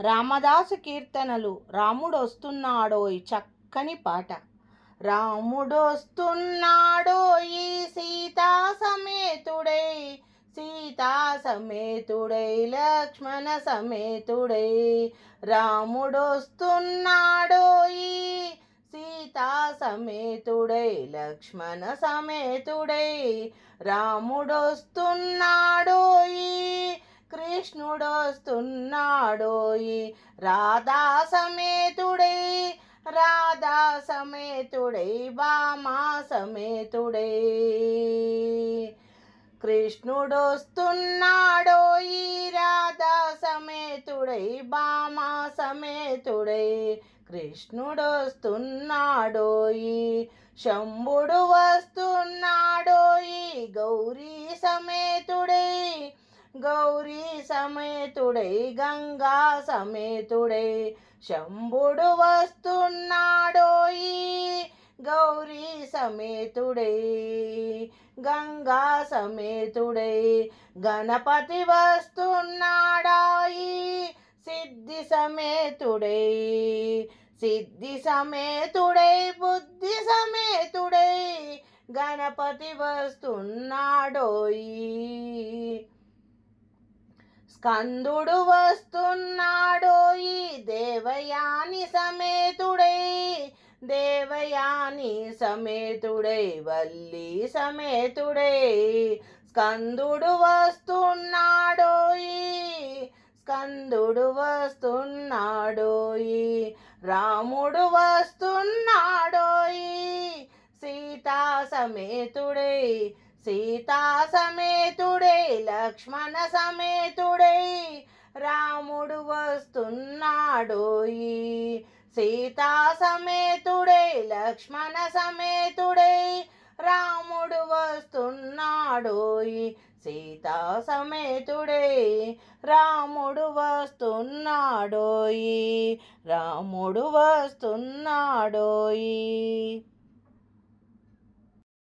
రామదాసు కీర్తనలు రాముడొస్తున్నాడోయ్ చక్కని పాట. రాముడొస్తున్నాడోయ్ సీతా సమేతుడై, సీతా సమేతుడై లక్ష్మణ సమేతుడై. రాముడొస్తున్నాడోయ్ సీతా సమేతుడై లక్ష్మణ సమేతుడై. రాముడొస్తున్నాడోయ్ కృష్ణుడొస్తున్నాడోయ్ రాధా సమేతుడై, రాధా సమేతుడై భామా సమేతుడై. కృష్ణుడొస్తున్నాడోయ్ రాధా సమేతుడై భామా సమేతుడై. కృష్ణుడొస్తున్నాడోయ్ శంభుడు వస్తున్నాడోయ్ గౌరీ సమేతుడై, గౌరీ సమేతుడై గంగా సమేతుడై. శంభుడు వస్తున్నాడోయ్ గౌరీ సమేతుడై, గంగా సమేతుడై. గణపతి వస్తున్నాడాయి సిద్ధి సమేతుడై, సిద్ధి సమేతుడై బుద్ధి సమేతుడై. గణపతి వస్తున్నాడోయ్. స్కందుడు వస్తున్నాడోయ్ దేవయాని సమేతుడై, దేవయాని సమేతుడై వల్లి సమేతుడై. స్కందుడు వస్తున్నాడోయ్, స్కందుడు వస్తున్నాడోయ్. రాముడు వస్తున్నాడోయ్ సీతా సమేతుడై, సీతా సమేతుడై లక్ష్మణ సమేతుడై. రాముడు వస్తున్నాడోయ్ సీతా సమేతుడై లక్ష్మణ సమేతుడై. రాముడు వస్తున్నాడోయ్ సీతా సమేతుడై. రాముడు వస్తున్నాడోయ్, రాముడు వస్తున్నాడోయ్.